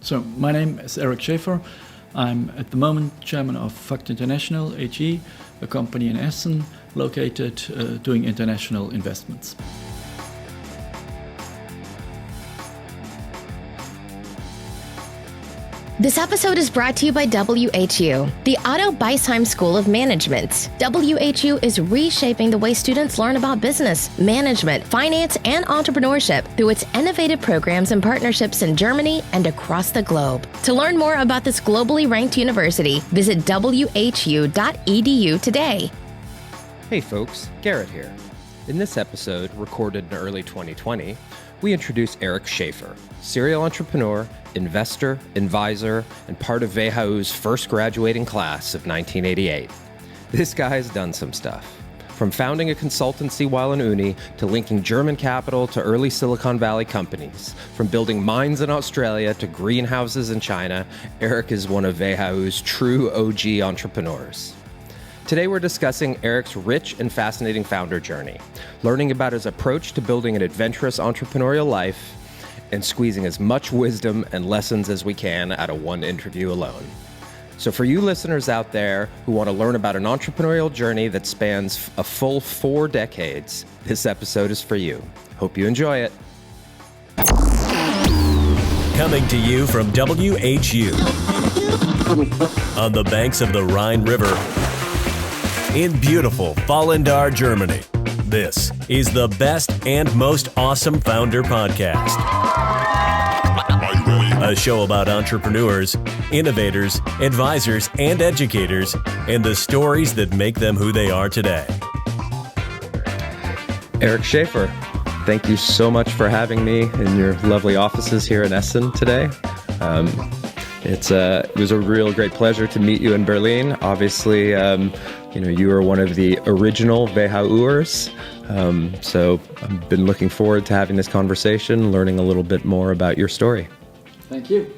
So my name is Erik Schäfer. I'm at the moment chairman of Fakt International AG, a company in Essen located doing international investments. This episode is brought to you by WHU, the Otto Beisheim School of Management. WHU is reshaping the way students learn about business, management, finance, and entrepreneurship through its innovative programs and partnerships in Germany and across the globe. To learn more about this globally ranked university, visit whu.edu today. Hey folks, Garrett here. In this episode, recorded in early 2020, we introduce Erik Schäfer, serial entrepreneur, investor, advisor, and part of WHU's first graduating class of 1988. This guy's done some stuff. From founding a consultancy while in uni, to linking German capital to early Silicon Valley companies. From building mines in Australia to greenhouses in China, Erik is one of WHU's true OG entrepreneurs. Today we're discussing Erik's rich and fascinating founder journey, learning about his approach to building an adventurous entrepreneurial life, and squeezing as much wisdom and lessons as we can out of one interview alone. So for you listeners out there who want to learn about an entrepreneurial journey that spans a full 4 decades, this episode is for you. Hope you enjoy it. Coming to you from WHU on the banks of the Rhine River in beautiful Vallendar, Germany. This is the best and most awesome founder podcast. A show about entrepreneurs, innovators, advisors, and educators, and the stories that make them who they are today. Erik Schäfer, thank you so much for having me in your lovely offices here in Essen today. It was a real great pleasure to meet you in Berlin. Obviously, you were one of the original WHUers. So I've been looking forward to having this conversation, learning a little bit more about your story. Thank you.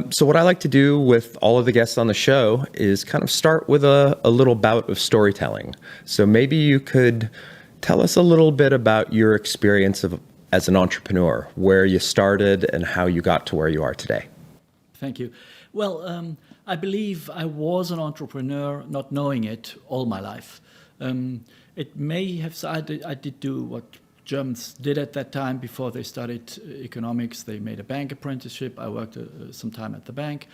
So what I like to do with all of the guests on the show is kind of start with a little bout of storytelling. So maybe you could tell us a little bit about your experience as an entrepreneur, where you started and how you got to where you are today. Thank you. Well, I believe I was an entrepreneur, not knowing it, all my life. It may have, I did do what Germans did at that time before they studied economics. They made a bank apprenticeship. I worked some time at the bank.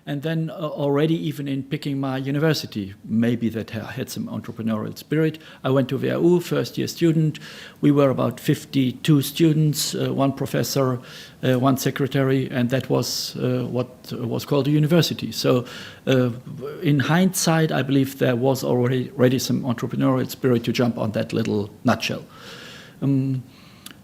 And then already even in picking my university, maybe that had some entrepreneurial spirit. I went to WHU, first-year student. We were about 52 students, one professor, one secretary, and that was what was called a university. So in hindsight, I believe there was already some entrepreneurial spirit to jump on that little nutshell.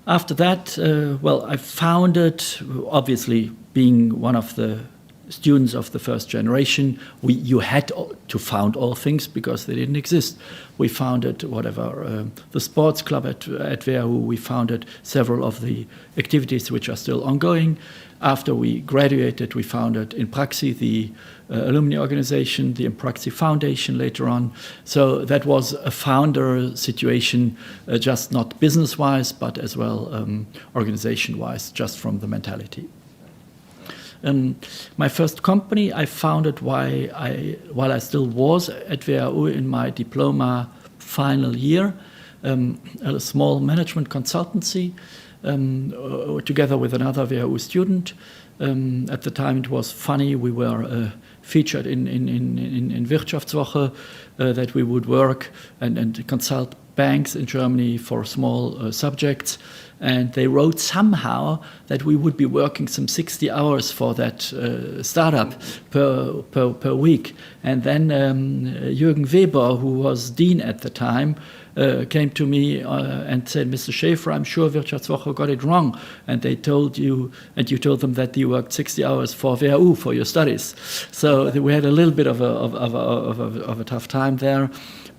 After that, I founded, obviously being one of the students of the first generation, you had to found all things because they didn't exist. We founded the sports club at WHU. We founded several of the activities which are still ongoing. After we graduated, we founded Impraxi, the alumni organization, the Impraxi Foundation later on. So that was a founder situation, just not business-wise, but as well organization-wise, just from the mentality. My first company I founded while I still was at WHU in my diploma final year, a small management consultancy, together with another WHU student. At the time it was funny, we were featured in Wirtschaftswoche, that we would work and consult banks in Germany for small subjects. And they wrote somehow that we would be working some 60 hours for that startup per week. And then Jürgen Weber, who was dean at the time, came to me and said, "Mr. Schäfer, I'm sure Wirtschaftswoche got it wrong. And they told you, and you told them that you worked 60 hours for WHU for your studies." So we had a little bit of a tough time there.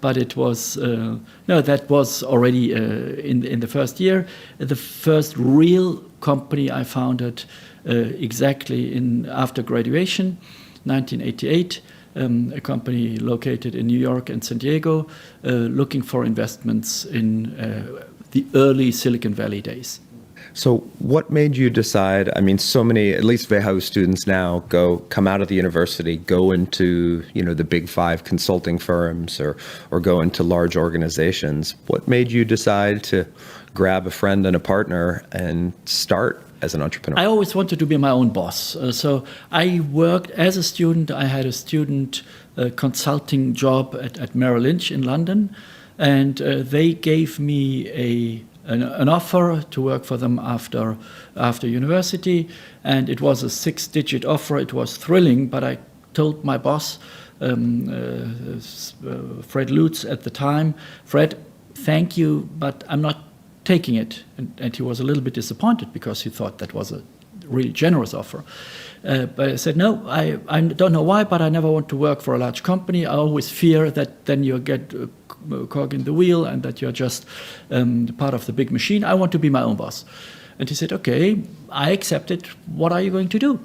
But it was, that was already in the first year. The first real company I founded exactly after graduation, 1988, a company located in New York and San Diego, looking for investments in the early Silicon Valley days. So what made you decide, I mean, so many, at least WHU students now come out of the university, go into, the big 5 consulting firms or go into large organizations. What made you decide to grab a friend and a partner and start as an entrepreneur? I always wanted to be my own boss. So I worked as a student. I had a student consulting job at Merrill Lynch in London, and they gave me an offer to work for them after university, and it was a 6-digit offer. It was thrilling, but I told my boss, Fred Lutz at the time, Fred, thank you, but I'm not taking it. And he was a little bit disappointed because he thought that was a really generous offer. But I said, no, I don't know why, but I never want to work for a large company. I always fear that then you get a cog in the wheel and that you're just part of the big machine. I want to be my own boss. And he said, okay, I accept it. What are you going to do?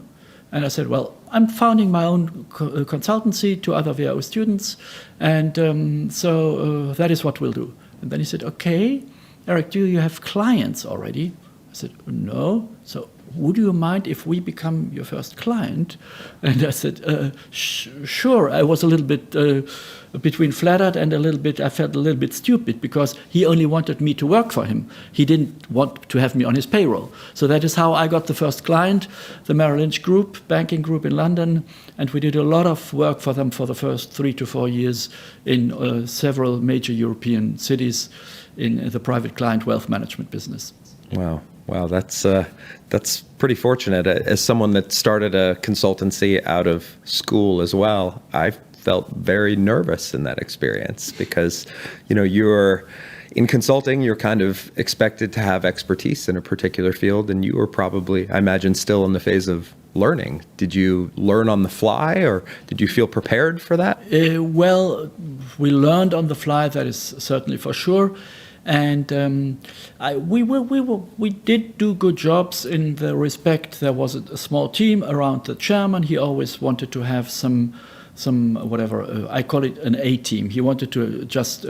And I said, well, I'm founding my own consultancy to other WHU students. And so that is what we'll do. And then he said, okay, Erik, do you have clients already? I said, no. So would you mind if we become your first client? And I said, sure. I was a little bit between flattered and I felt a little bit stupid because he only wanted me to work for him. He didn't want to have me on his payroll. So that is how I got the first client, the Merrill Lynch Group, banking group in London. And we did a lot of work for them for the first 3 to 4 years in several major European cities in the private client wealth management business. Wow, that's pretty fortunate. As someone that started a consultancy out of school as well, I felt very nervous in that experience because, you're in consulting, you're kind of expected to have expertise in a particular field, and you were probably, I imagine, still in the phase of learning. Did you learn on the fly, or did you feel prepared for that? Well, we learned on the fly, that is certainly for sure. And we did do good jobs in the respect. There was a small team around the chairman. He always wanted to have some whatever, I call it an A team. He wanted to just,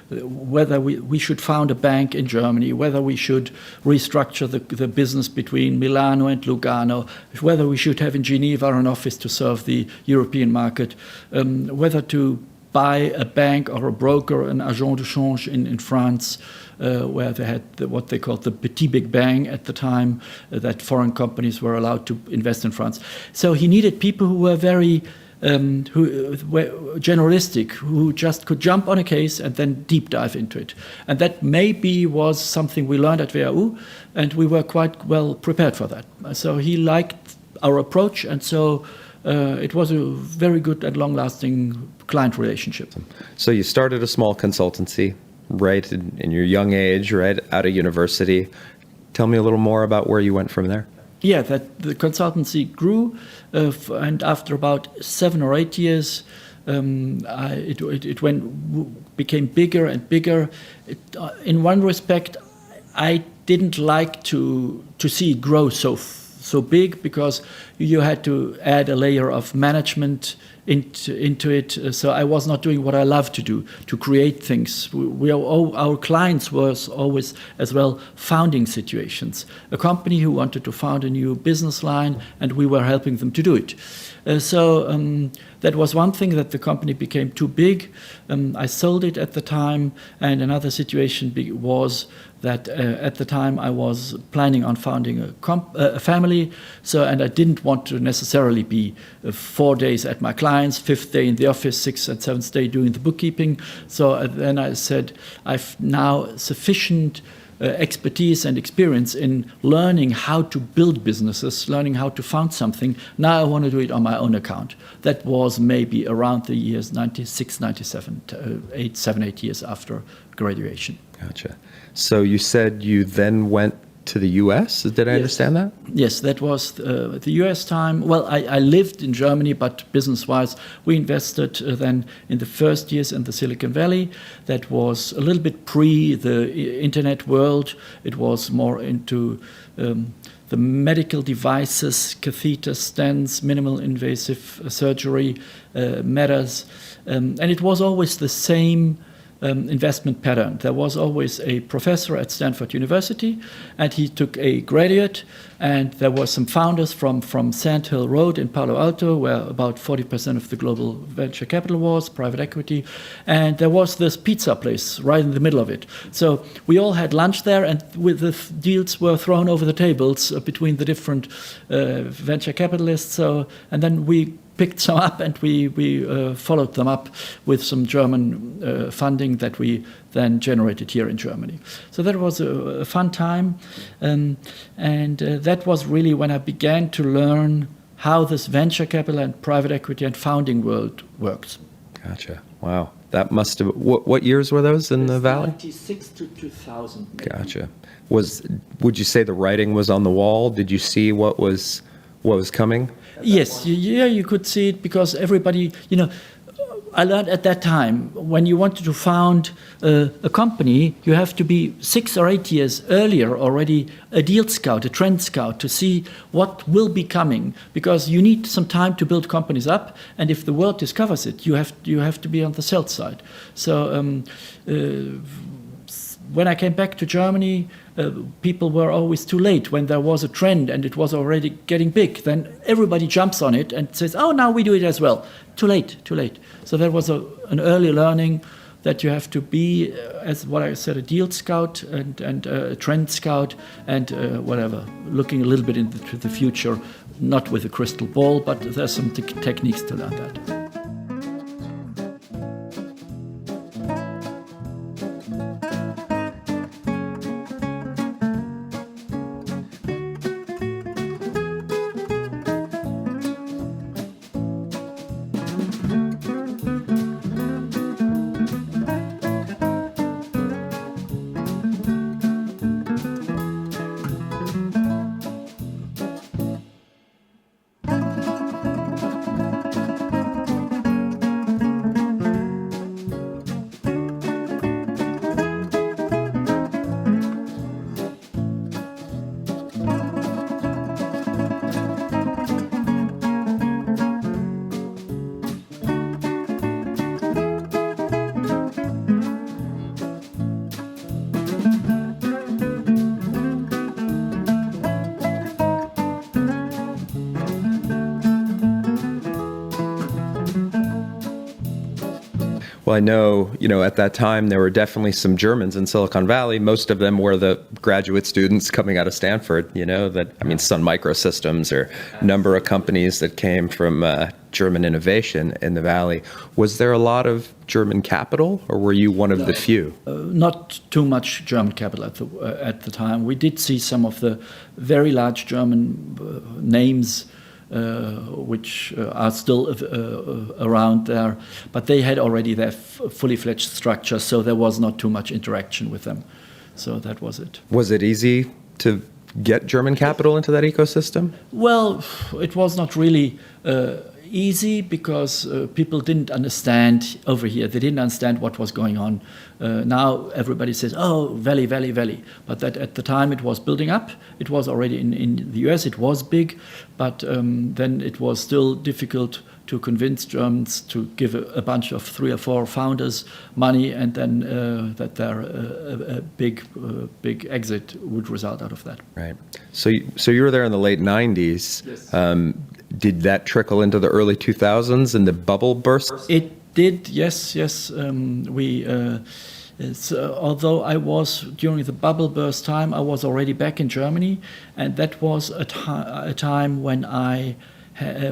whether we should found a bank in Germany, whether we should restructure the business between Milano and Lugano, whether we should have in Geneva an office to serve the European market, whether to buy a bank or a broker, an agent de change in France, where they had what they called the petit big bang at the time, that foreign companies were allowed to invest in France. So he needed people who were very who were generalistic, who just could jump on a case and then deep dive into it. And that maybe was something we learned at WHU, and we were quite well prepared for that. So he liked our approach, and so it was a very good and long-lasting client relationship. So you started a small consultancy right in your young age, right out of university. Tell me a little more about where you went from there. Yeah, that the consultancy grew, and after about 7 or 8 years, it became bigger and bigger. In one respect, I didn't like to see it grow so big, because you had to add a layer of management into it. So I was not doing what I love to do, to create things. Our clients was always as well founding situations. A company who wanted to found a new business line, and we were helping them to do it. So that was one thing, that the company became too big. I sold it at the time, and another situation was that at the time I was planning on founding a family, and I didn't want to necessarily be 4 days at my clients, 5th day in the office, 6th and 7th day doing the bookkeeping. So then I said, I've now sufficient expertise and experience in learning how to build businesses, learning how to found something. Now I want to do it on my own account. That was maybe around the years 96, 97, 8 years after graduation. Gotcha. So you said you then went to the U.S.? Did I understand that? Yes, that was the U.S. time. Well, I lived in Germany, but business-wise, we invested then in the first years in the Silicon Valley. That was a little bit pre the internet world. It was more into the medical devices, catheters, stents, minimal invasive surgery matters. And it was always the same investment pattern. There was always a professor at Stanford University, and he took a graduate, and there were some founders from Sand Hill Road in Palo Alto, where about 40% of the global venture capital was, private equity, and there was this pizza place right in the middle of it. So we all had lunch there, and with the deals were thrown over the tables between the different venture capitalists. So, and then we picked some up, and we followed them up with some German funding that we then generated here in Germany. So that was a fun time, and that was really when I began to learn how this venture capital and private equity and founding world works. Gotcha. Wow. That must have, what years were those in the Valley? 96 to 2000. Maybe. Gotcha. Would you say the writing was on the wall? Did you see what was coming? Yes, yeah, you could see it because everybody, I learned at that time, when you wanted to found a company, you have to be 6 or 8 years earlier already a deal scout, a trend scout, to see what will be coming, because you need some time to build companies up, and if the world discovers it, you have to be on the sell side. So when I came back to Germany, people were always too late. When there was a trend and it was already getting big, then everybody jumps on it and says, oh, now we do it as well. Too late. So there was an early learning that you have to be, as what I said, a deal scout and a trend scout and whatever, looking a little bit into the future, not with a crystal ball, but there's some techniques to learn that. Well, I know, at that time there were definitely some Germans in Silicon Valley. Most of them were the graduate students coming out of Stanford, Sun Microsystems or a number of companies that came from German innovation in the Valley. Was there a lot of German capital, or were you one of the few? Not too much German capital at the time. We did see some of the very large German names which are still around there, but they had already their fully fledged structure, so there was not too much interaction with them. So that was it. Was it easy to get German capital into that ecosystem? Well, it was not really easy because people didn't understand over here. They didn't understand what was going on. Now everybody says, oh, Valley. But that at the time it was building up. It was already in the US, it was big, but then it was still difficult to convince Germans to give a bunch of 3 or 4 founders money, and then that a big exit would result out of that. Right. So you were there in the late 90s. Yes. Did that trickle into the early 2000s and the bubble burst? It did, yes. Although I was, during the bubble burst time, I was already back in Germany, and that was a time when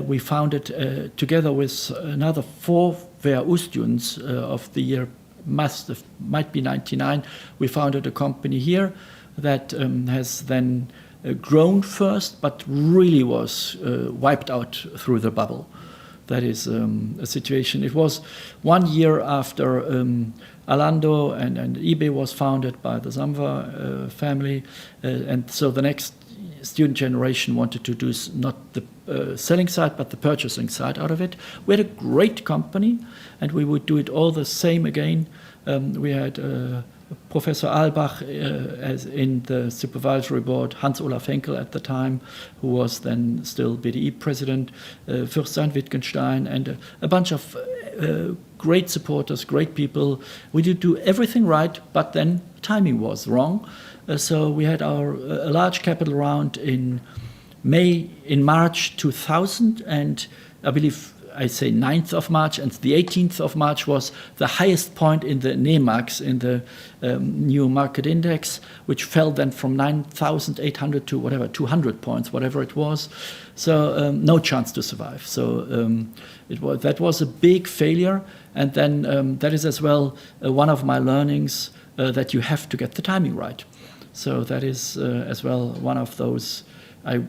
we founded, together with another 4 VHU students of the year, might be 99, we founded a company here that has then grown first, but really was wiped out through the bubble. That is a situation. It was 1 year after Alando and eBay was founded by the Zamva family, and so the next student generation wanted to do not the selling side, but the purchasing side out of it. We had a great company, and we would do it all the same again. We had Professor Albach as in the supervisory board, Hans-Olaf Henkel at the time, who was then still BDI president, Fürst Wittgenstein, and a bunch of great supporters, great people. We did do everything right, but then timing was wrong. So we had a large capital round in March 2000, and I believe I say 9th of March, and the 18th of March was the highest point in the NEMAX, in the new market index, which fell then from 9,800 to whatever, 200 points, whatever it was. So no chance to survive. So that was a big failure. And then that is as well one of my learnings, that you have to get the timing right. So that is as well one of those, I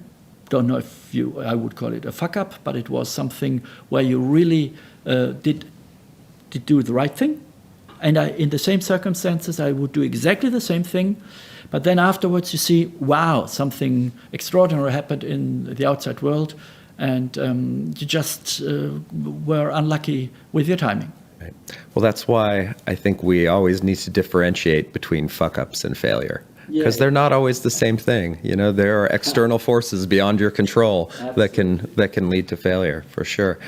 don't know if I would call it a fuck up, but it was something where you really did do the right thing. And in the same circumstances, I would do exactly the same thing. But then afterwards, you see, wow, something extraordinary happened in the outside world, and you just were unlucky with your timing. Right. Well, that's why I think we always need to differentiate between fuck-ups and failure. Because they're not always the same thing. You know, there are external forces beyond your control that can lead to failure, for sure.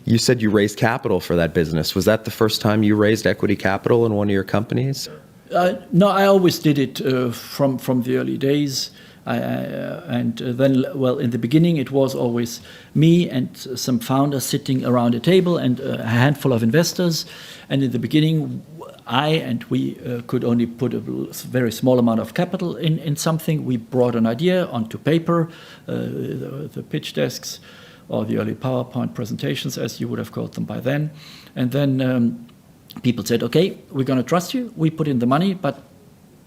You said you raised capital for that business. Was that the first time you raised equity capital in one of your companies? No, I always did it from the early days. And then, well, in the beginning, it was always me and some founders sitting around a table and a handful of investors. And in the beginning, we could only put a very small amount of capital in something. We brought an idea onto paper, the pitch desks, or the early PowerPoint presentations, as you would have called them by then. And then people said, okay, we're going to trust you. We put in the money, but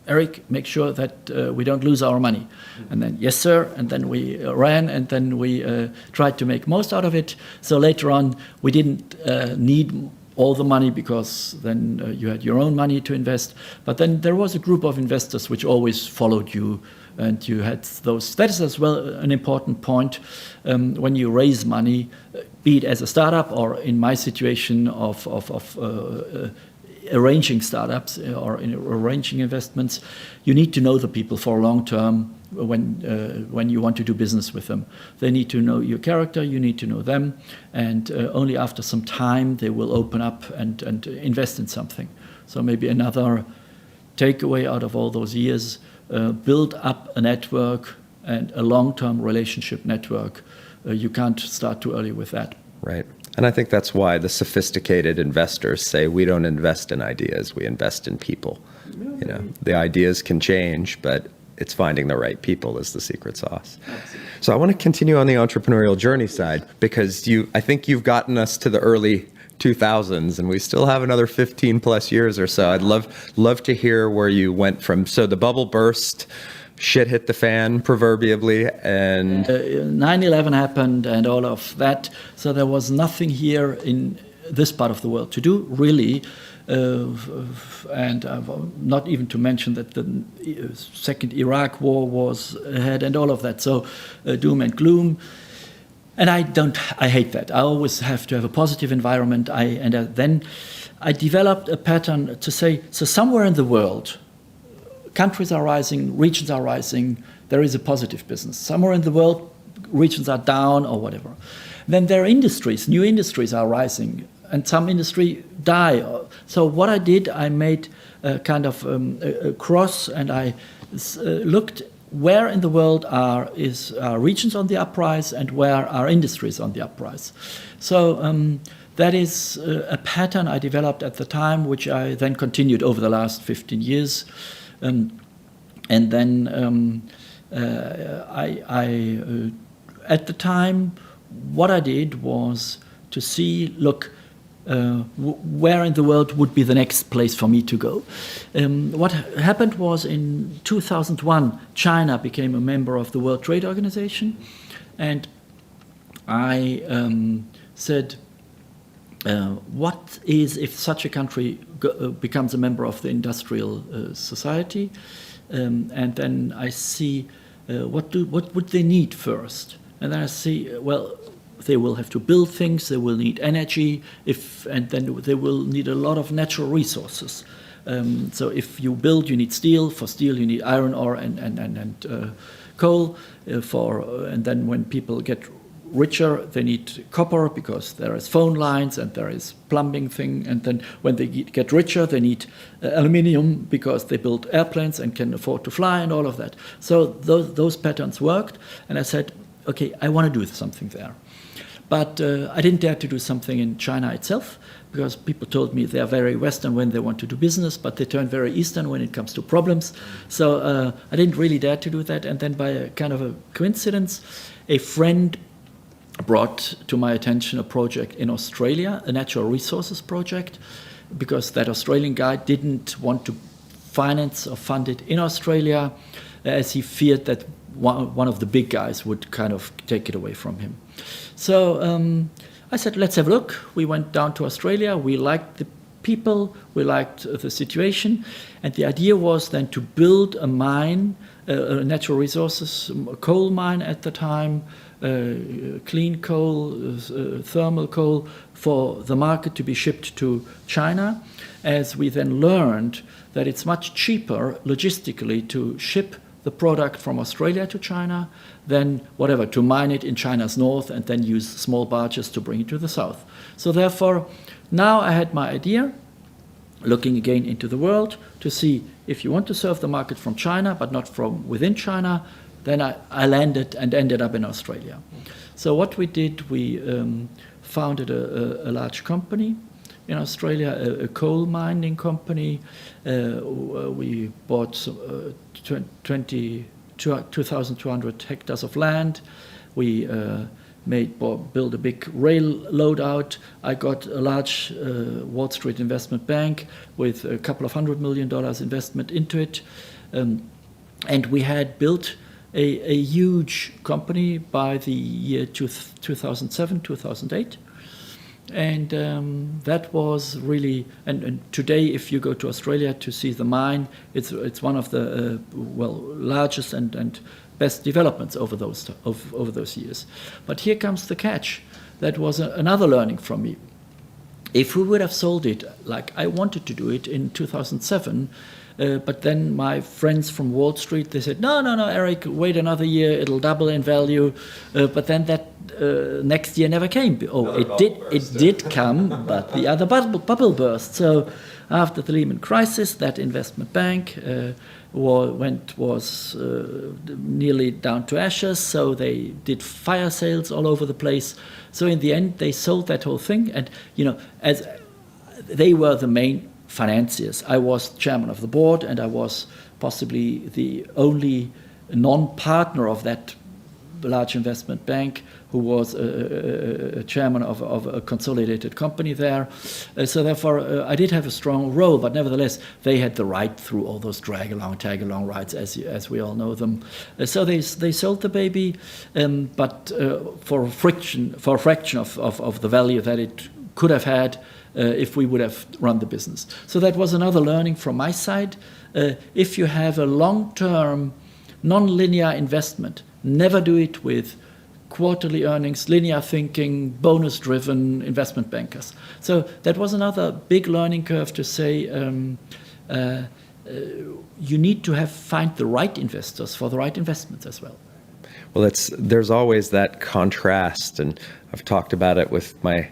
Erik, make sure that we don't lose our money. And then, yes, sir. And then we ran, and then we tried to make most out of it. So later on, we didn't need all the money, because then you had your own money to invest. But then there was a group of investors which always followed you, and you had those. That is as well an important point when you raise money, be it as a startup or in my situation of arranging startups or arranging investments. You need to know the people for long term when you want to do business with them. They need to know your character, you need to know them, and only after some time they will open up and invest in something. So maybe another takeaway out of all those years, build up a network and a long-term relationship network. You can't start too early with that. Right. And I think that's why the sophisticated investors say we don't invest in ideas, we invest in people. You know, the ideas can change, but it's finding the right people is the secret sauce. Absolutely. So I want to continue on the entrepreneurial journey side, because I think you've gotten us to the early 2000s, and we still have another 15 plus years or so. I'd love to hear where you went from. So the bubble burst, shit hit the fan, proverbially, and 9/11 happened and all of that. So there was nothing here in this part of the world to do, really. And not even to mention that the second Iraq war was ahead and all of that. So doom and gloom. And I hate that. I always have to have a positive environment. Then I developed a pattern to say, so somewhere in the world, countries are rising, regions are rising, there is a positive business. Somewhere in the world, regions are down or whatever. Then there are industries, new industries are rising, and some industry die. So what I did, I made a kind of a cross, and I looked where in the world are regions on the uprise and where are industries on the uprise. So that is a pattern I developed at the time, which I then continued over the last 15 years. And then at the time, what I did was to see, look, where in the world would be the next place for me to go. What happened was in 2001, China became a member of the World Trade Organization, and I said, what is if such a country becomes a member of the industrial society? And then I see what would they need first, and then I see, well, they will have to build things, they will need energy, and then they will need a lot of natural resources. So if you build, you need steel. For steel, you need iron ore and coal. And then when people get richer, they need copper because there is phone lines and there is plumbing thing. And then when they get richer, they need aluminium because they build airplanes and can afford to fly and all of that. So those patterns worked. And I said, okay, I want to do something there. But I didn't dare to do something in China itself because people told me they are very Western when they want to do business, but they turn very Eastern when it comes to problems. So I didn't really dare to do that. And then by a kind of a coincidence, a friend brought to my attention a project in Australia, a natural resources project, because that Australian guy didn't want to finance or fund it in Australia as he feared that one of the big guys would kind of take it away from him. So I said, let's have a look. We went down to Australia. We liked the people. We liked the situation. And the idea was then to build a mine, a natural resources, a coal mine at the time, clean coal, thermal coal, for the market to be shipped to China, as we then learned that it's much cheaper logistically to ship the product from Australia to China than to mine it in China's north and then use small barges to bring it to the south. So therefore, now I had my idea, looking again into the world to see if you want to serve the market from China, but not from within China, then I landed and ended up in Australia. So what we did, we founded a large company in Australia, a coal mining company. We bought 2,200 hectares of land. We built a big rail loadout. I got a large Wall Street investment bank with a couple of $100 million investment into it. And we had built a huge company by the year 2007, 2008. And that was really, and today if you go to Australia to see the mine, it's one of the largest and best developments over those years. But here comes the catch. That was another learning from me. If we would have sold it like I wanted to do it in 2007, but then my friends from Wall Street, they said, no, Erik, wait another year, it'll double in value. But then that next year never came. It did come, but the other bubble burst. So after the Lehman crisis, that investment bank was nearly down to ashes. So they did fire sales all over the place. So in the end, they sold that whole thing. And, as they were the main financiers. I was chairman of the board, and I was possibly the only non-partner of that large investment bank who was a chairman of a consolidated company there. So therefore, I did have a strong role, but nevertheless, they had the right through all those drag-along, tag-along rights, as we all know them. So they sold the baby, but for a fraction of the value that it could have had if we would have run the business. So that was another learning from my side. If you have a long-term, non-linear investment, never do it with quarterly earnings, linear thinking, bonus-driven investment bankers. So that was another big learning curve to say you need to find the right investors for the right investments as well. Well, there's always that contrast, and I've talked about it with my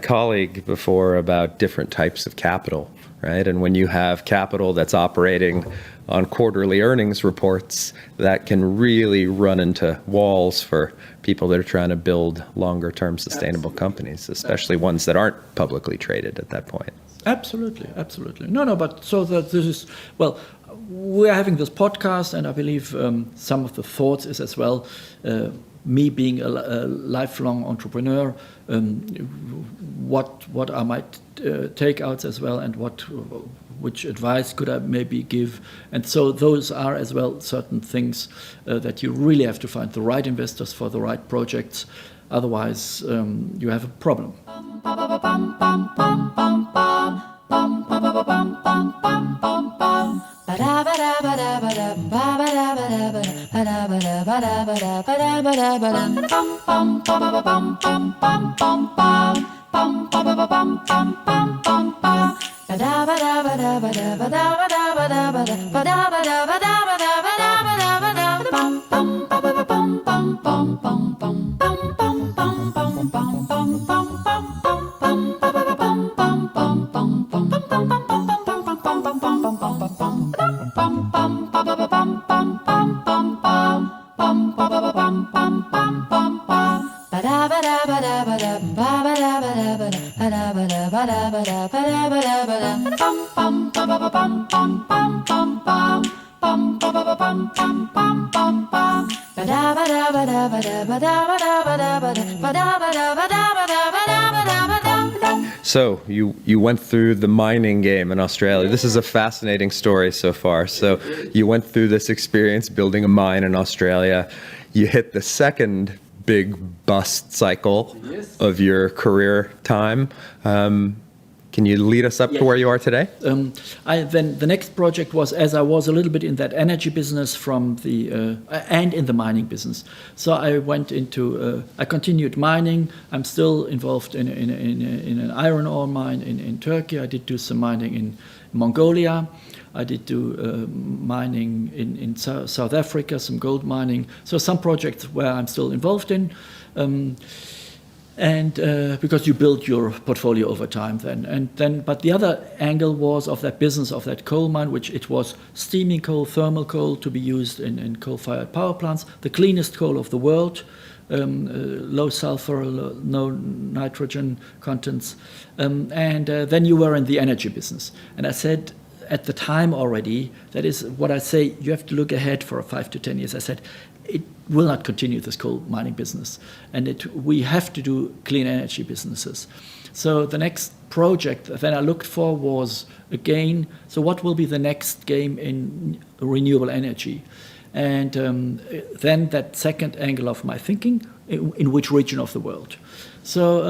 colleague before about different types of capital, right? And when you have capital that's operating on quarterly earnings reports, that can really run into walls for people that are trying to build longer-term sustainable companies, especially ones that aren't publicly traded at that point. Absolutely. No, but so that this is, we're having this podcast, and I believe some of the thoughts is as well, me being a lifelong entrepreneur, what are my takeouts as well, and which advice could I maybe give? And so those are as well certain things that you really have to find the right investors for the right projects. Otherwise, you have a problem. So you went through the mining game in Australia. This is a fascinating story so far. So you went through this experience building a mine in Australia. You hit the second big bust cycle of your career time. Can you lead us up to where you are today? Then the next project was, as I was a little bit in that energy business from the and in the mining business. So I went into, I continued mining. I'm still involved in an iron ore mine in Turkey. I did do some mining in Mongolia. I did do mining in South Africa, some gold mining. So some projects where I'm still involved in. And because you build your portfolio over time but the other angle was of that business of that coal mine, which it was steaming coal, thermal coal to be used in coal-fired power plants, the cleanest coal of the world, low sulfur, no nitrogen contents, and then you were in the energy business. And I said at the time already, that is what I say, you have to look ahead for 5 to 10 years. I said, it will not continue this coal mining business, and we have to do clean energy businesses. So the next project that I looked for was, again, so what will be the next game in renewable energy? And then that second angle of my thinking, in which region of the world? So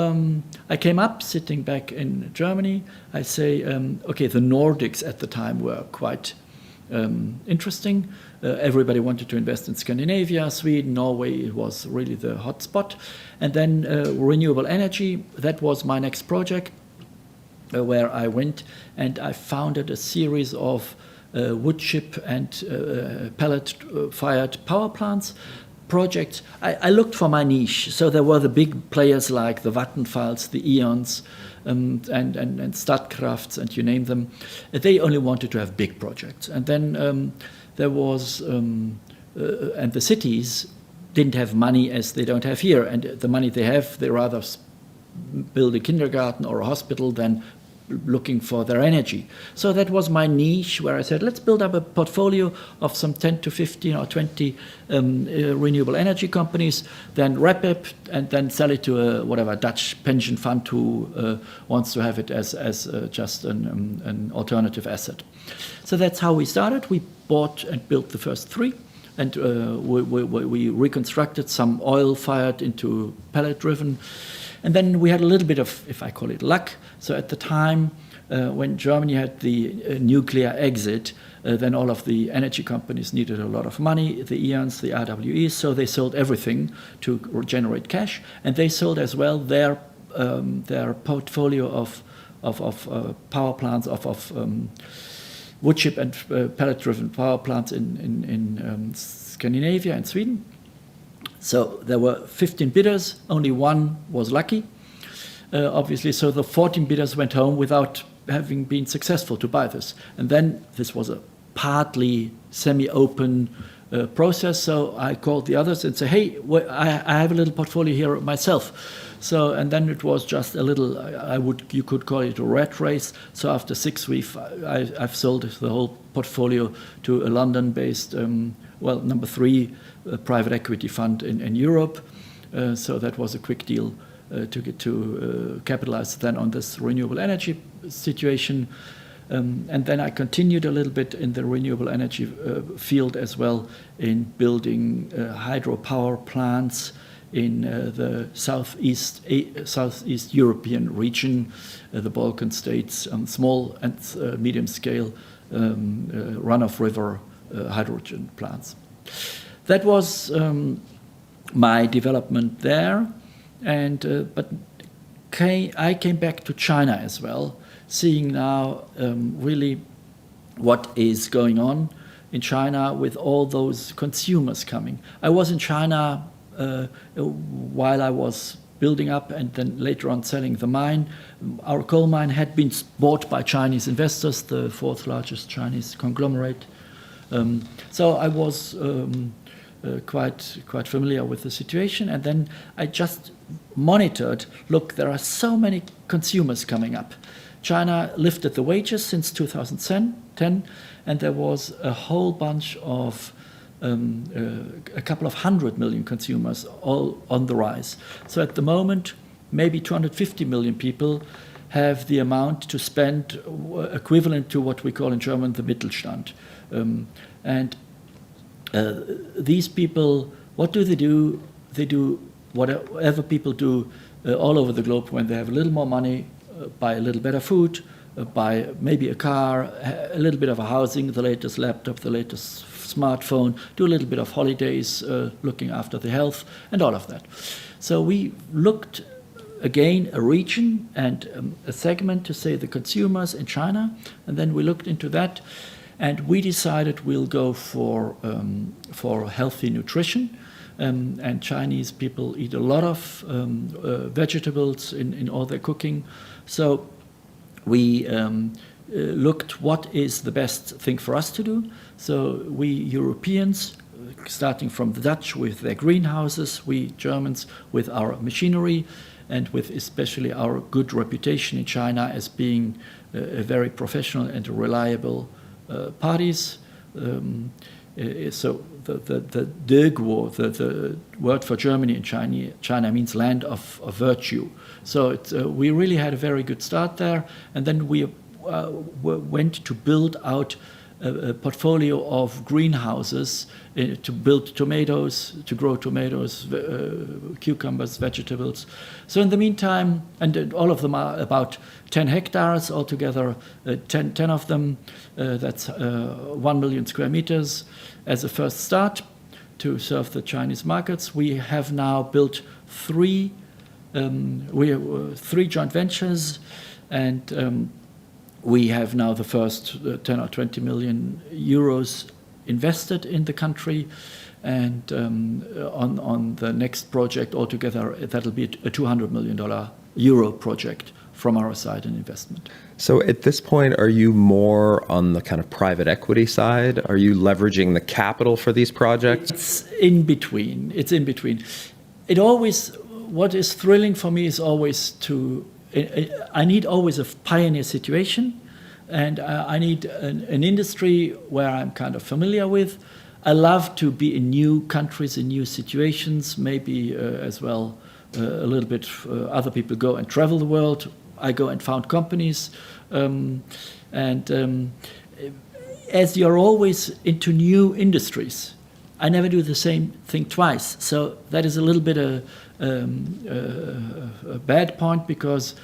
I came up, sitting back in Germany, I say, okay, the Nordics at the time were quite interesting. Everybody wanted to invest in Scandinavia, Sweden, Norway. It was really the hot spot. And then renewable energy, that was my next project, where I went and I founded a series of wood chip and pellet-fired power plants projects. I looked for my niche. So there were the big players like the Vattenfalls, the Eons, and Statkrafts, and you name them. They only wanted to have big projects. And then there was, and the cities didn't have money as they don't have here. And the money they have, they rather build a kindergarten or a hospital than looking for their energy. So that was my niche, where I said, let's build up a portfolio of some 10 to 15 or 20 renewable energy companies, then wrap it and then sell it to a Dutch pension fund who wants to have it as just an alternative asset. So that's how we started. We bought and built the first 3. And we reconstructed some oil-fired into pellet-driven. And then we had a little bit of, if I call it, luck. So at the time, when Germany had the nuclear exit, then all of the energy companies needed a lot of money, the Eons, the RWEs, so they sold everything to generate cash. And they sold as well their portfolio of power plants, of wood chip and pellet-driven power plants in Scandinavia and Sweden. So there were 15 bidders, only one was lucky, obviously. So the 14 bidders went home without having been successful to buy this. And then this was a partly semi-open process. So I called the others and said, hey, I have a little portfolio here myself. So, and then it was just a little, you could call it a rat race. So after 6 weeks, I've sold the whole portfolio to a London-based, number 3 private equity fund in Europe. So that was a quick deal to get to capitalize then on this renewable energy situation. And then I continued a little bit in the renewable energy field as well, in building hydropower plants in the southeast European region, the Balkan states, small and medium scale run-of-river hydrogen plants. That was my development there, and but I came back to China as well, seeing now really what is going on in China with all those consumers coming. I was in China while I was building up and then later on selling the mine. Our coal mine had been bought by Chinese investors, the 4th largest Chinese conglomerate. So I was quite familiar with the situation. And then I just monitored, look, there are so many consumers coming up. China lifted the wages since 2010, and there was a whole bunch of a couple of 100 million consumers all on the rise. So at the moment, maybe 250 million people have the amount to spend equivalent to what we call in German the Mittelstand. And these people, what do? They do whatever people do all over the globe when they have a little more money, buy a little better food, buy maybe a car, a little bit of a housing, the latest laptop, the latest smartphone, do a little bit of holidays, looking after the health, and all of that. So we looked again a region and a segment to say the consumers in China, and then we looked into that, and we decided we'll go for healthy nutrition. And Chinese people eat a lot of vegetables in all their cooking. So we looked what is the best thing for us to do. So we Europeans, starting from the Dutch with their greenhouses, we Germans with our machinery, and with especially our good reputation in China as being a very professional and reliable parties. So the Deguo, the word for Germany in China means land of virtue. So we really had a very good start there, and then we went to build out a portfolio of greenhouses to build tomatoes, to grow tomatoes, cucumbers, vegetables. So in the meantime, and all of them are about 10 hectares altogether, 10 of them, that's 1 million square meters as a first start to serve the Chinese markets. We have now built three joint ventures, and we have now the first 10 or 20 million euros invested in the country, and on the next project altogether, that'll be a $200 million euro project from our side in investment. So at this point, are you more on the kind of private equity side? Are you leveraging the capital for these projects? It's in between. It's in between. It always, what is thrilling for me is always I need always a pioneer situation, and I need an industry where I'm kind of familiar with. I love to be in new countries, in new situations, maybe as well a little bit other people go and travel the world. I go and found companies. As you're always into new industries, I never do the same thing twice. So that is a little bit a bad point, because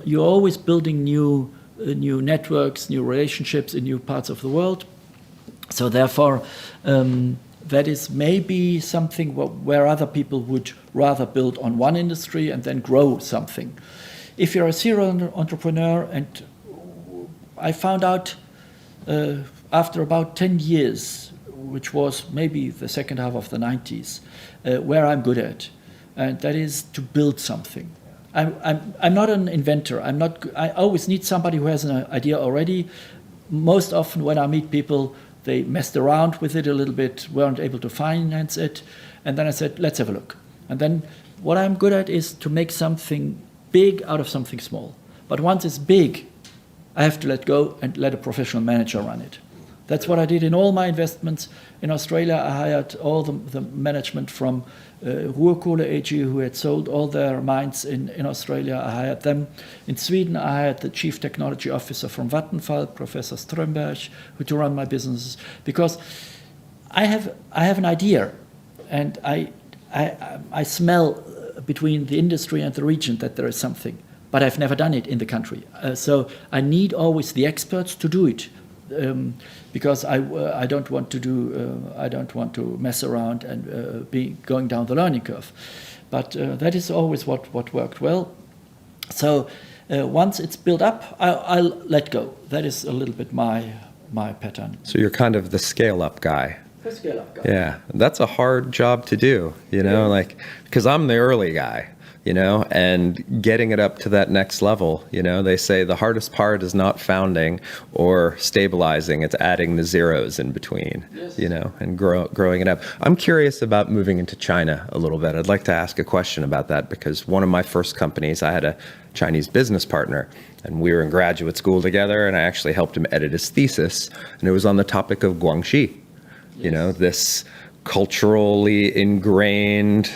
you're always building new networks, new relationships in new parts of the world. So therefore, that is maybe something where other people would rather build on one industry and then grow something. If you're a serial entrepreneur, and I found out after about 10 years, which was maybe the second half of the 90s, where I'm good at, and that is to build something. I'm not an inventor. I always need somebody who has an idea already. Most often when I meet people, they messed around with it a little bit, weren't able to finance it, and then I said, let's have a look. And then what I'm good at is to make something big out of something small. But once it's big, I have to let go and let a professional manager run it. That's what I did in all my investments. In Australia, I hired all the management from Ruhrkohle AG, who had sold all their mines in Australia. I hired them. In Sweden, I hired the chief technology officer from Vattenfall, Professor Strömberg, to run my businesses. Because I have an idea, and I smell between the industry and the region that there is something, but I've never done it in the country. So I need always the experts to do it. Because I don't want to mess around and be going down the learning curve, but that is always what worked well. So once it's built up, I'll let go. That is a little bit my pattern. So you're kind of the scale-up guy. The scale-up guy. Yeah, that's a hard job to do, because I'm the early guy. and getting it up to that next level. They say the hardest part is not founding or stabilizing, it's adding the zeros in between, Yes. and growing it up. I'm curious about moving into China a little bit. I'd like to ask a question about that, because one of my first companies, I had a Chinese business partner, and we were in graduate school together, and I actually helped him edit his thesis, and it was on the topic of Guanxi, this culturally ingrained,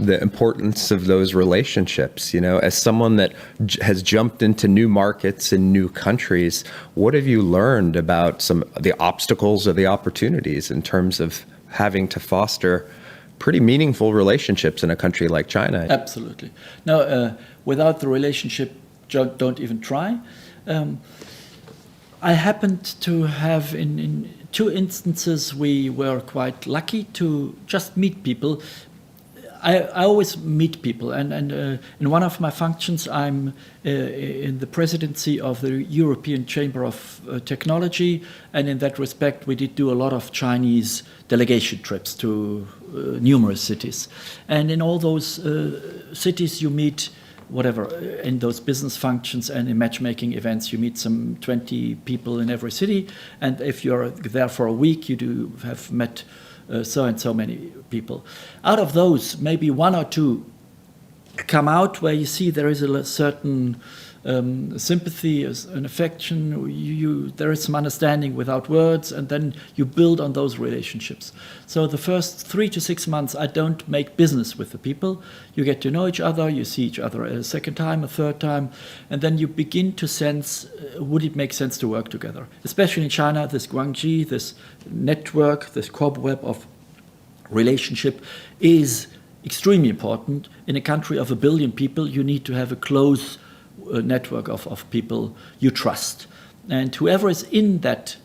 the importance of those relationships. As someone that has jumped into new markets in new countries, what have you learned about some of the obstacles or the opportunities in terms of having to foster pretty meaningful relationships in a country like China? Absolutely. No, without the relationship, don't even try. I happened to have in 2 instances, we were quite lucky to just meet people. I always meet people, and in one of my functions, I'm in the presidency of the European Chamber of Technology, and in that respect, we did do a lot of Chinese delegation trips to numerous cities. And in all those cities, you meet in those business functions and in matchmaking events, you meet some 20 people in every city. And if you're there for a week, you do have met so and so many people. Out of those, maybe 1 or 2 come out where you see there is a certain sympathy, an affection, there is some understanding without words, and then you build on those relationships. So the first 3 to 6 months, I don't make business with the people. You get to know each other, you see each other a second time, a third time, and then you begin to sense, would it make sense to work together? Especially in China, this Guanxi, this network, this cobweb of relationship is extremely important. In a country of 1 billion people, you need to have a close network of people you trust. And whoever is in that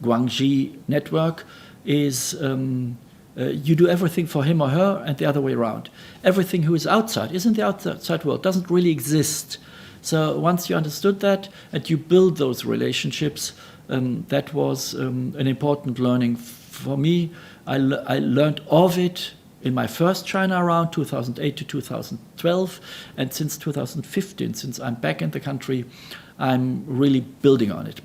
Guanxi network is, you do everything for him or her and the other way around. Everything who is outside, is in the outside world, doesn't really exist. So once you understood that and you build those relationships, that was an important learning for me. I learned of it in my first China round, 2008 to 2012, and since 2015, since I'm back in the country, I'm really building on it.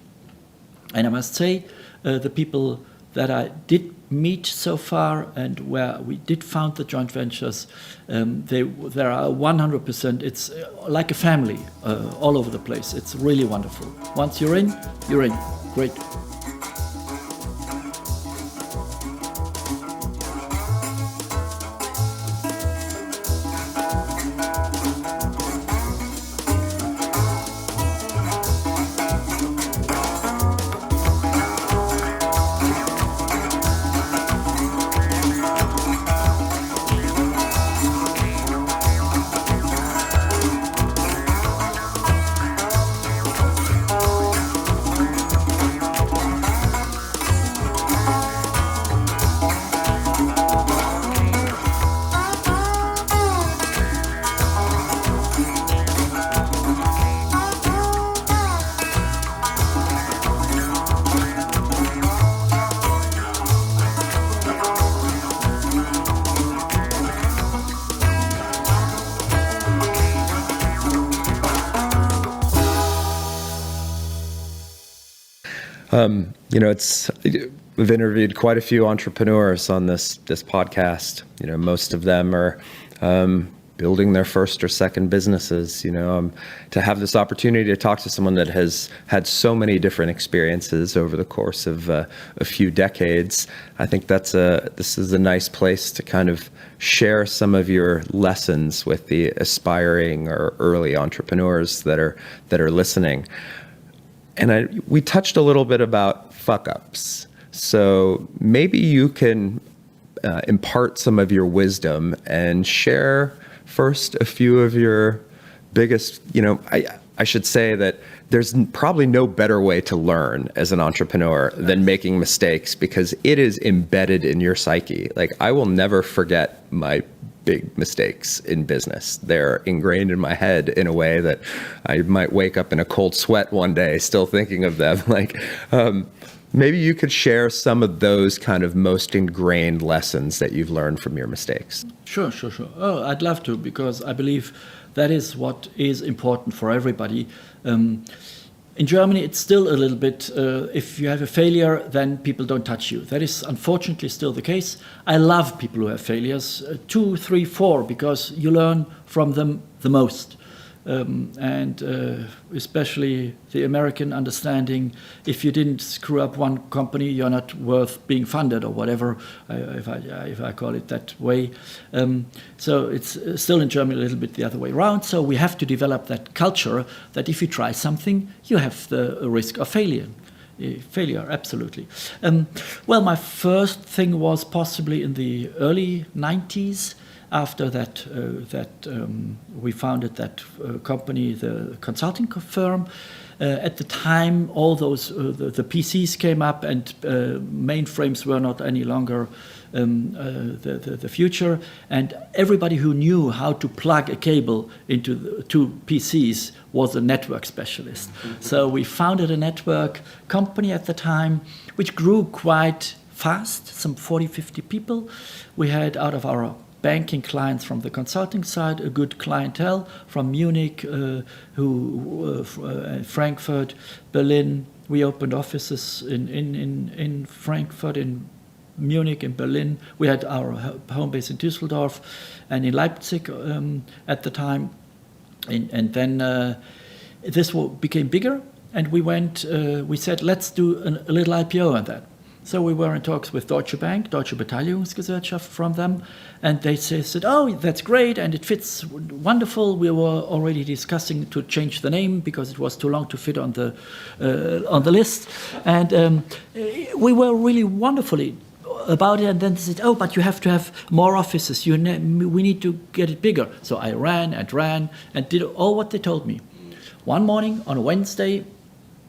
And I must say, the people that I did meet so far and where we did found the joint ventures, there are 100%, it's like a family all over the place. It's really wonderful. Once you're in, you're in. Great. We've interviewed quite a few entrepreneurs on this podcast. Most of them are building their first or second businesses. To have this opportunity to talk to someone that has had so many different experiences over the course of a few decades, I think this is a nice place to kind of share some of your lessons with the aspiring or early entrepreneurs that are listening. And we touched a little bit about fuck-ups. So maybe you can impart some of your wisdom and share first a few of your biggest, I should say that there's probably no better way to learn as an entrepreneur than making mistakes, because it is embedded in your psyche. Like, I will never forget my big mistakes in business. They're ingrained in my head in a way that I might wake up in a cold sweat one day still thinking of them. Maybe you could share some of those kind of most ingrained lessons that you've learned from your mistakes. Sure. Oh, I'd love to, because I believe that is what is important for everybody. In Germany, it's still a little bit, if you have a failure, then people don't touch you. That is unfortunately still the case. I love people who have failures, 2, 3, 4, because you learn from them the most. And especially the American understanding, if you didn't screw up one company, you're not worth being funded or whatever, if I call it that way. So it's still in Germany a little bit the other way around. So we have to develop that culture that if you try something, you have the risk of failure. Failure, absolutely. Well, my first thing was possibly in the early 90s. After that, we founded that company, the consulting firm. At the time, all those the PCs came up, and mainframes were not any longer the future. And everybody who knew how to plug a cable into the 2 PCs was a network specialist. So we founded a network company at the time, which grew quite fast, some 40, 50 people. We had, out of our banking clients from the consulting side, a good clientele from Munich, Frankfurt, Berlin. We opened offices in Frankfurt, in Munich, in Berlin. We had our home base in Düsseldorf and in Leipzig at the time. And then this became bigger, and we said, let's do a little IPO on that. So we were in talks with Deutsche Bank, Deutsche Beteiligungsgesellschaft, from them, and they said, oh, that's great, and it fits wonderful. We were already discussing to change the name because it was too long to fit on the list, and we were really wonderfully about it. And then they said, oh, but you have to have more offices. We need to get it bigger. So I ran and did all what they told me. One morning on a Wednesday,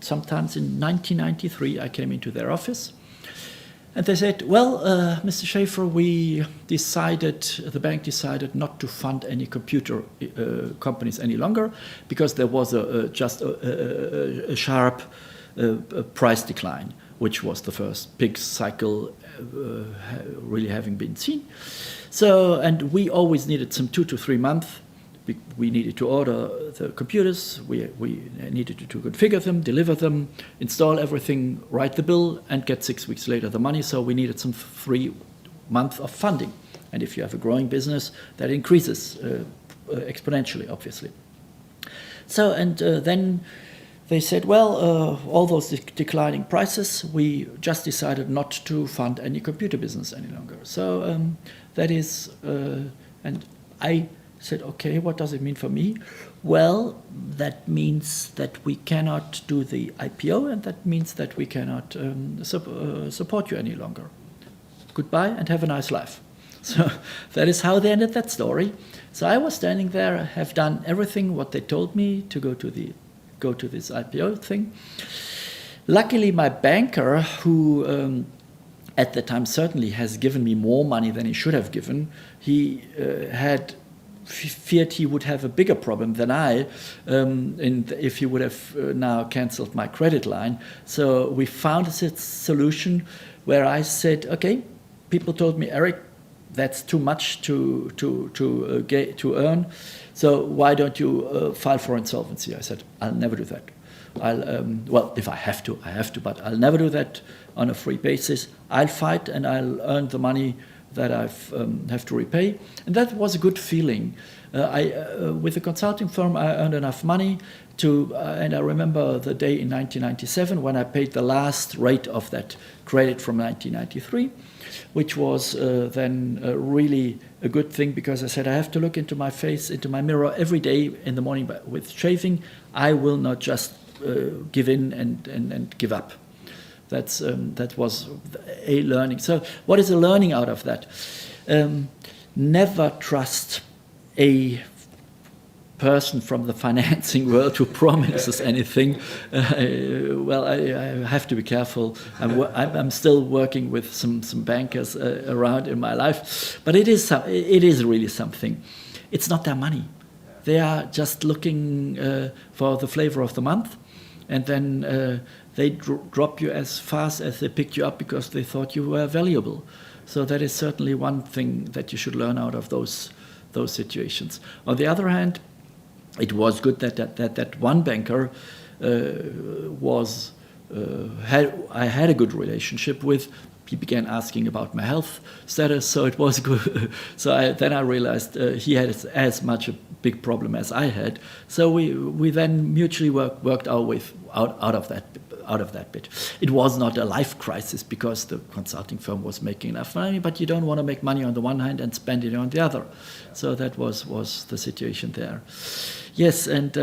sometimes in 1993, I came into their office. And they said, well, Mr. Schäfer, the bank decided not to fund any computer companies any longer, because there was just a sharp price decline, which was the first big cycle really having been seen. So, and we always needed some 2 to 3 months. We needed to order the computers, we needed to configure them, deliver them, install everything, write the bill, and get 6 weeks later the money. So we needed some 3 months of funding. And if you have a growing business, that increases exponentially, obviously. So, and then they said, well, all those declining prices, we just decided not to fund any computer business any longer. So that is, and I said, okay, what does it mean for me? Well, that means that we cannot do the IPO, and that means that we cannot support you any longer. Goodbye and have a nice life. So that is how they ended that story. So I was standing there, have done everything what they told me to go to this IPO thing. Luckily, my banker, who at the time certainly has given me more money than he should have given, he had feared he would have a bigger problem than I if he would have now cancelled my credit line. So we found a solution where I said, okay, people told me, Erik, that's too much to earn, so why don't you file for insolvency? I said, I'll never do that. Well, if I have to, but I'll never do that on a free basis. I'll fight and I'll earn the money that I have to repay. And that was a good feeling. With the consulting firm, I earned enough money and I remember the day in 1997 when I paid the last rate of that credit from 1993, which was then really a good thing, because I said, I have to look into my face, into my mirror every day in the morning with shaving. I will not just give in and give up. That was a learning. So what is a learning out of that? Never trust a person from the financing world who promises anything. Well, I have to be careful. I'm still working with some bankers around in my life, but it is really something. It's not their money. They are just looking for the flavor of the month. and then they drop you as fast as they picked you up because they thought you were valuable. So that is certainly one thing that you should learn out of those situations. On the other hand, it was good that one banker I had a good relationship with. He began asking about my health status, so it was good. So then I realized he had as much a big problem as I had. So we then mutually worked our way out of that bit. It was not a life crisis because the consulting firm was making enough money, but you don't want to make money on the one hand and spend it on the other. So that was the situation there. Yes, and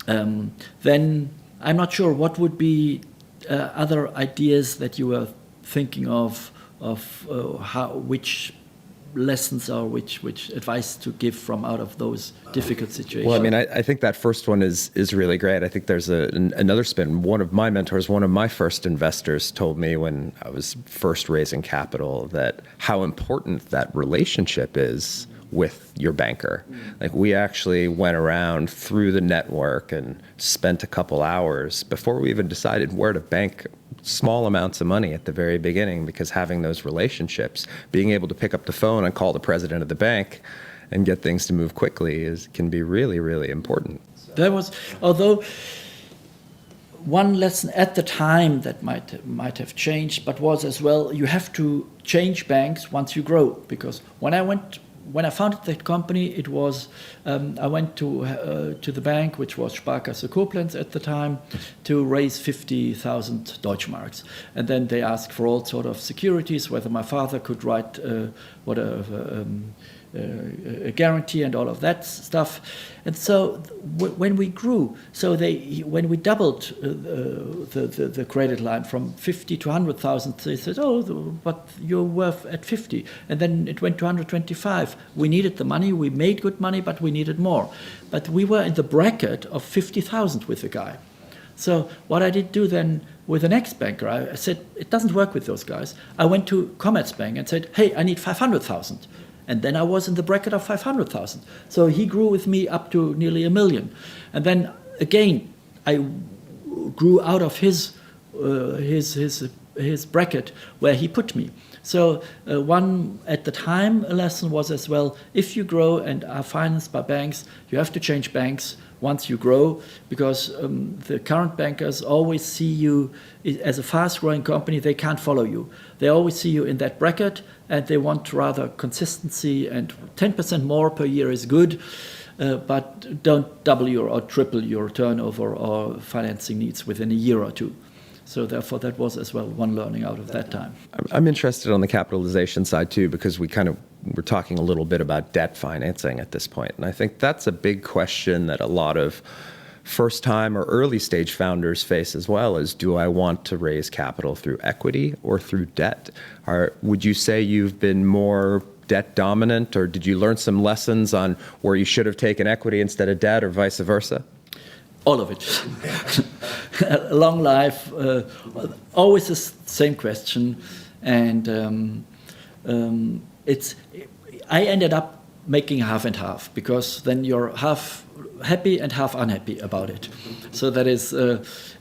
then I'm not sure what would be other ideas that you were thinking of which lessons or which advice to give from out of those difficult situations. Well, I mean, I think that first one is really great. I think there's another spin. One of my mentors, one of my first investors, told me when I was first raising capital that how important that relationship is with your banker. Like, we actually went around through the network and spent a couple hours before we even decided where to bank small amounts of money at the very beginning, because having those relationships, being able to pick up the phone and call the president of the bank and get things to move quickly can be really, really important. There was, although one lesson at the time that might have changed, but was as well, you have to change banks once you grow, because when I founded that company, it was I went to the bank, which was Sparkasse Koblenz at the time, to raise 50,000 Deutschmarks, and then they asked for all sort of securities, whether my father could write a guarantee and all of that stuff. And so when we grew, when we doubled the credit line from 50 to 100,000, they said, "Oh, but you're worth at 50." And then it went to 125. We needed the money. We made good money, but we needed more. But we were in the bracket of 50,000 with the guy. So what I did do then with the next banker, I said, it doesn't work with those guys. I went to Commerzbank and said, "Hey, I need 500,000. And then I was in the bracket of 500,000. So he grew with me up to nearly 1 million. And then again, I grew out of his bracket where he put me. So one at the time a lesson was as well, if you grow and are financed by banks, you have to change banks once you grow, because the current bankers always see you as a fast-growing company. They can't follow you. They always see you in that bracket, and they want rather consistency, and 10% more per year is good, but don't double or triple your turnover or financing needs within a year or two. So therefore, that was as well one learning out of that time. I'm interested on the capitalization side too, because we're talking a little bit about debt financing at this point. And I think that's a big question that a lot of first-time or early-stage founders face as well, is, do I want to raise capital through equity or through debt? Would you say you've been more debt dominant, or did you learn some lessons on where you should have taken equity instead of debt, or vice versa? All of it. A long life, always the same question. And I ended up making half and half, because then you're half happy and half unhappy about it. So that is,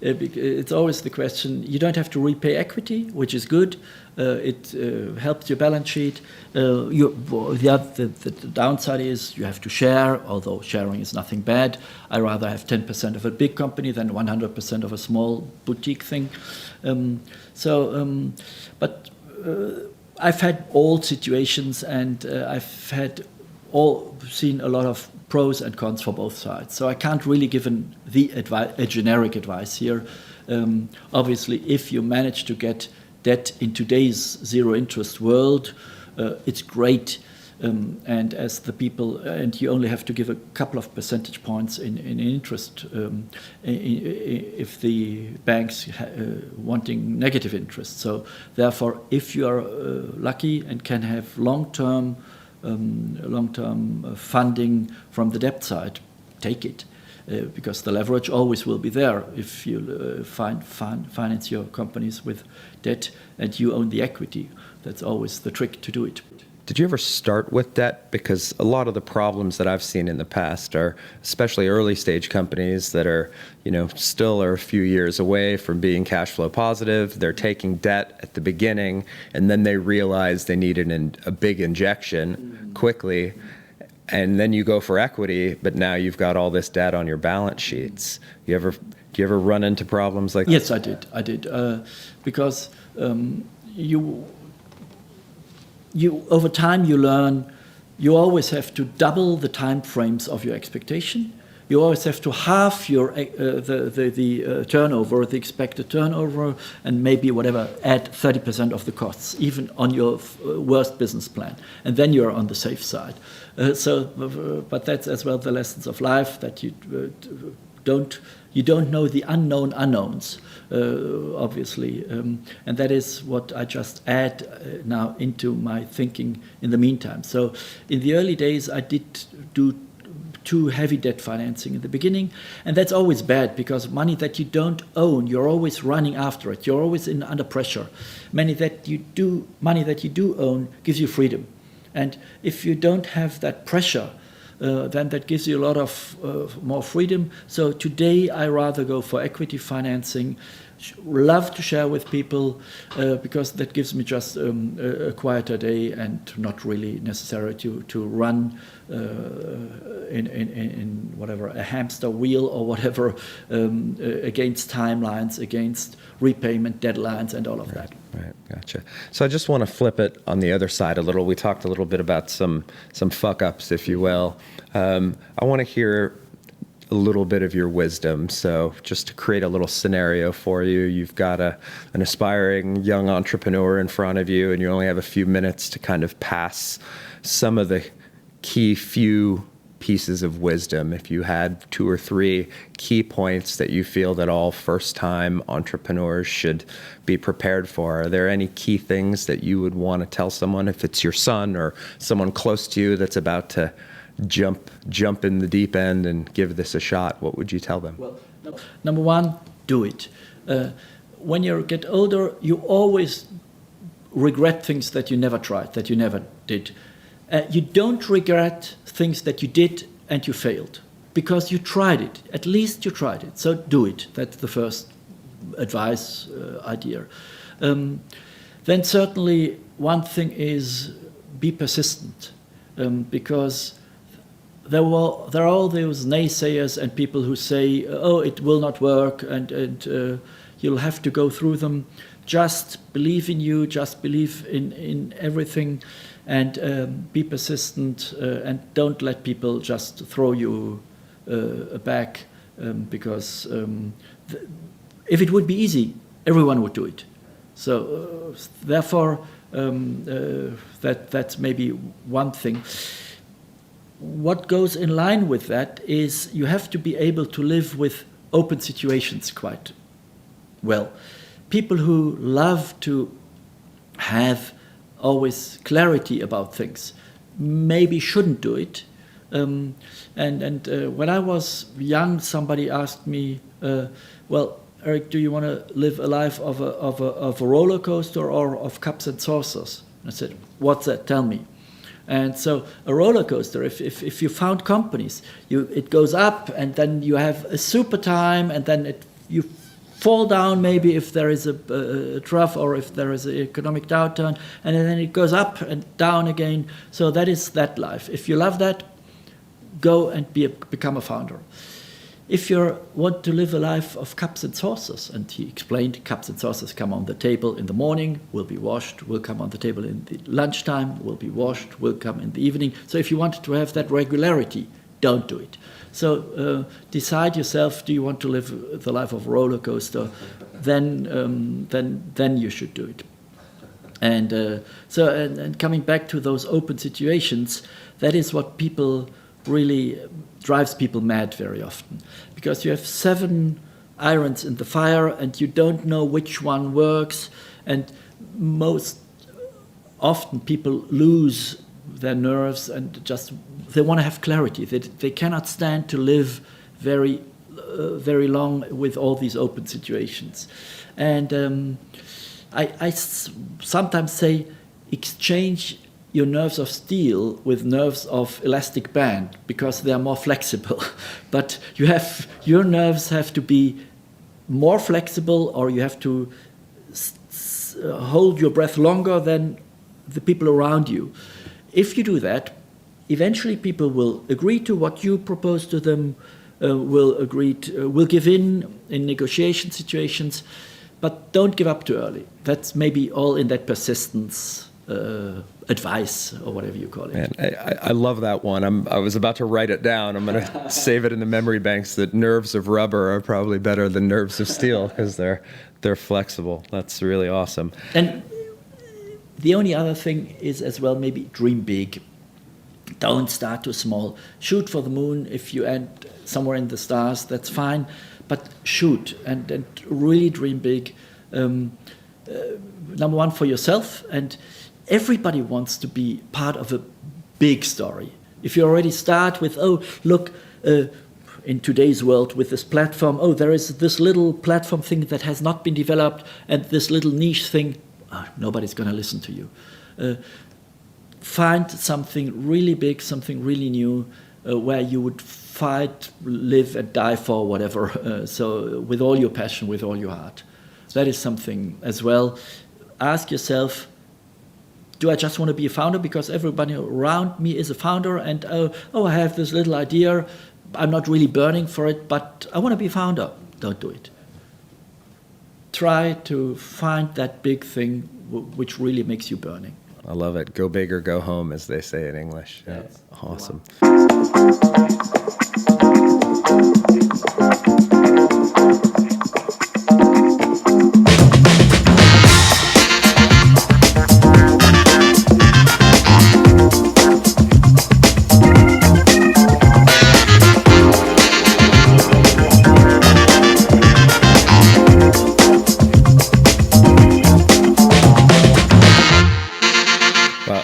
it's always the question. You don't have to repay equity, which is good. It helps your balance sheet. The downside is you have to share, although sharing is nothing bad. I rather have 10% of a big company than 100% of a small boutique thing. But I've had all situations, and I've seen a lot of pros and cons for both sides. So I can't really give a generic advice here. Obviously, if you manage to get debt in today's zero-interest world, it's great. And as the people, and you only have to give a couple of percentage points in interest if the banks wanting negative interest. So therefore, if you are lucky and can have long-term funding from the debt side, take it. Because the leverage always will be there if you finance your companies with debt and you own the equity. That's always the trick to do it. Did you ever start with debt? Because a lot of the problems that I've seen in the past are, especially early stage companies that are, still are a few years away from being cash flow positive. They're taking debt at the beginning, and then they realize they need a big injection quickly. And then you go for equity, but now you've got all this debt on your balance sheets. Do you ever run into problems like that? Yes, I did. Because you over time you learn you always have to double the time frames of your expectation. You always have to halve your the turnover, the expected turnover, and maybe add 30% of the costs, even on your worst business plan, and then you're on the safe side. But that's as well the lessons of life, that you don't know the unknown unknowns, obviously, and that is what I just add now into my thinking in the meantime. So in the early days, I did do too heavy debt financing in the beginning, and that's always bad, because money that you don't own, you're always running after it. You're always under pressure. Money that you do own gives you freedom, and if you don't have that pressure, then that gives you a lot of more freedom. So today I rather go for equity financing. Love to share with people, because that gives me just a quieter day, and not really necessary to run in whatever, a hamster wheel or whatever, against timelines, against repayment deadlines and all of that. Right, gotcha. So I just want to flip it on the other side a little. We talked a little bit about some fuck ups, if you will. I want to hear a little bit of your wisdom. So just to create a little scenario for you, you've got an aspiring young entrepreneur in front of you, and you only have a few minutes to kind of pass some of the key few pieces of wisdom. If you had 2 or 3 key points that you feel that all first-time entrepreneurs should be prepared for, are there any key things that you would want to tell someone, if it's your son or someone close to you that's about to jump in the deep end and give this a shot? What would you tell them? Well, number one, do it. When you get older, you always regret things that you never tried, that you never did. You don't regret things that you did and you failed, because you tried it. At least you tried it. So do it. That's the first advice, idea. Then certainly one thing is be persistent, because there are all those naysayers and people who say, oh, it will not work, and you'll have to go through them. Just believe in you, just believe in everything, and be persistent, and don't let people just throw you back, because if it would be easy, everyone would do it. So therefore, that's maybe one thing. What goes in line with that is you have to be able to live with open situations quite well. People who love to have always clarity about things maybe shouldn't do it. And when I was young, somebody asked me, well, Erik, do you want to live a life of a roller coaster or of cups and saucers? And I said, what's that? Tell me. And so a roller coaster, if you found companies, it goes up, and then you have a super time, and then you fall down maybe if there is a trough or if there is an economic downturn, and then it goes up and down again. So that is that life. If you love that, go and become a founder. If you want to live a life of cups and saucers, and he explained, cups and saucers come on the table in the morning, will be washed, will come on the table in the lunchtime, will be washed, will come in the evening. So if you want to have that regularity, don't do it. So decide yourself, do you want to live the life of a roller coaster? Then you should do it. And coming back to those open situations, that is what people really drives people mad very often, because you have 7 irons in the fire and you don't know which one works, and most often people lose their nerves and just they want to have clarity. They cannot stand to live very long with all these open situations. And I sometimes say exchange your nerves of steel with nerves of elastic band because they are more flexible. But your nerves have to be more flexible, or you have to hold your breath longer than the people around you. If you do that, eventually people will agree to what you propose to them, will give in negotiation situations, but don't give up too early. That's maybe all in that persistence advice, or whatever you call it. Man, I love that one. I was about to write it down. I'm going to save it in the memory banks that nerves of rubber are probably better than nerves of steel because they're flexible. That's really awesome. And the only other thing is as well, maybe dream big. Don't start too small. Shoot for the moon. If you end somewhere in the stars, that's fine. But shoot and really dream big. Number one, for yourself. And everybody wants to be part of a big story. If you already start with, in today's world with this platform, there is this little platform thing that has not been developed, and this little niche thing, nobody's going to listen to you. Find something really big, something really new, where you would fight, live, and die for, whatever. So with all your passion, with all your heart. That is something as well. Ask yourself, do I just want to be a founder because everybody around me is a founder, and I have this little idea, I'm not really burning for it, but I want to be a founder. Don't do it. Try to find that big thing which really makes you burning. I love it. Go big or go home, as they say in English. Yeah. Yes. Awesome.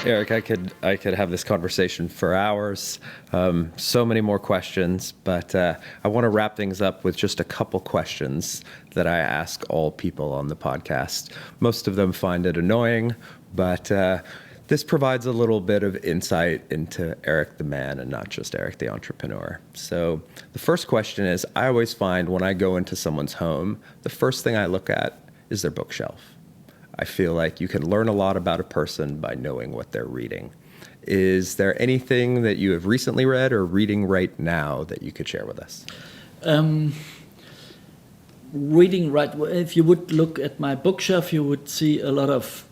Erik, I could have this conversation for hours. So many more questions, but I want to wrap things up with just a couple questions that I ask all people on the podcast. Most of them find it annoying, but this provides a little bit of insight into Erik the man and not just Erik the entrepreneur. So the first question is, I always find when I go into someone's home, the first thing I look at is their bookshelf. I feel like you can learn a lot about a person by knowing what they're reading. Is there anything that you have recently read or reading right now that you could share with us? If you would look at my bookshelf, you would see a lot of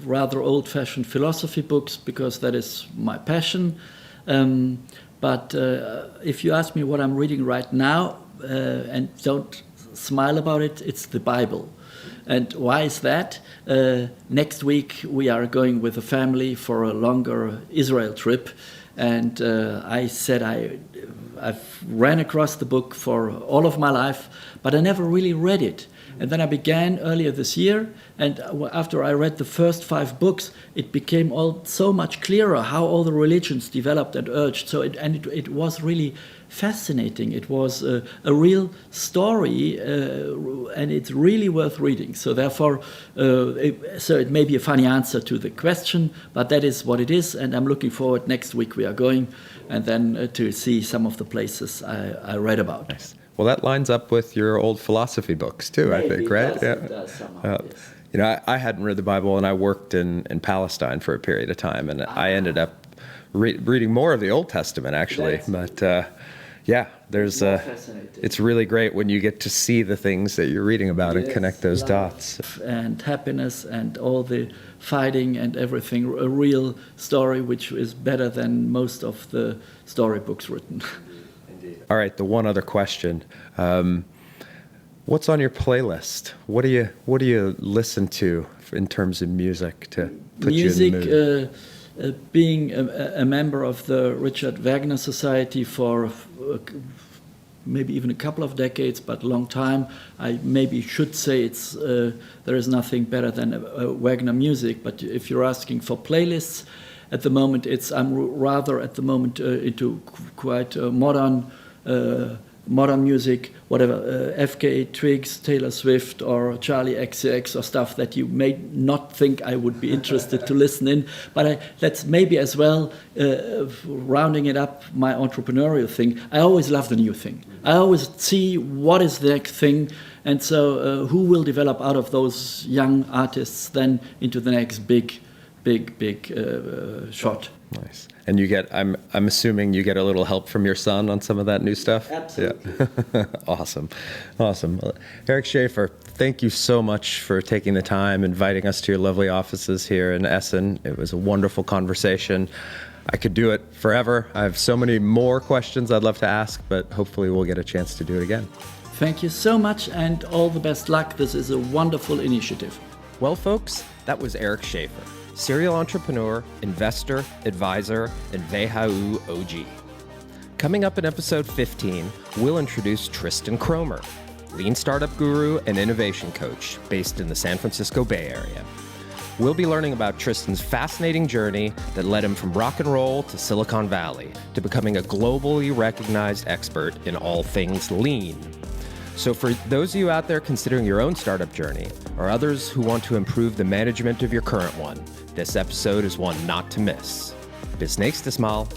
rather old-fashioned philosophy books, because that is my passion. But if you ask me what I'm reading right now, and don't smile about it, it's the Bible. And why is that? Next week we are going with a family for a longer Israel trip, and I said I've ran across the book for all of my life, but I never really read it. And then I began earlier this year, and after I read the first 5 books, it became all so much clearer how all the religions developed and urged. So it was really fascinating. It was a real story, and it's really worth reading. So therefore, it may be a funny answer to the question, but that is what it is. And I'm looking forward. Next week we are going, and then to see some of the places I read about. Nice. Well, that lines up with your old philosophy books too, maybe, I think, right? It does somehow, yes. You know, I hadn't read the Bible, and I worked in Palestine for a period of time, and I ended up reading more of the Old Testament, actually. But it's really great when you get to see the things that you're reading about and connect those dots. And happiness and all the fighting and everything, a real story which is better than most of the storybooks written. All right, the one other question. What's on your playlist? What do you listen to in terms of music to put you in the mood? Being a member of the Richard Wagner Society for maybe even a couple of decades, but a long time, I maybe should say there is nothing better than Wagner music. But if you're asking for playlists, at the moment I'm rather into quite modern modern music, whatever, FKA Twigs, Taylor Swift, or Charlie XCX, or stuff that you may not think I would be interested to listen in. But that's maybe as well, rounding it up, my entrepreneurial thing. I always love the new thing. I always see what is the next thing, and so who will develop out of those young artists then into the next big shot. Nice. And you get, I'm assuming you get a little help from your son on some of that new stuff? Absolutely. Yeah. Awesome. Well, Erik Schäfer, thank you so much for taking the time, inviting us to your lovely offices here in Essen. It was a wonderful conversation. I could do it forever. I have so many more questions I'd love to ask, but hopefully we'll get a chance to do it again. Thank you so much, and all the best luck. This is a wonderful initiative. Well, folks, that was Erik Schäfer, serial entrepreneur, investor, advisor, and WHU OG. Coming up in episode 15, we'll introduce Tristan Kromer, lean startup guru and innovation coach based in the San Francisco Bay Area. We'll be learning about Tristan's fascinating journey that led him from rock and roll to Silicon Valley to becoming a globally recognized expert in all things lean. So for those of you out there considering your own startup journey, or others who want to improve the management of your current one, this episode is one not to miss. Bis nächstes Mal.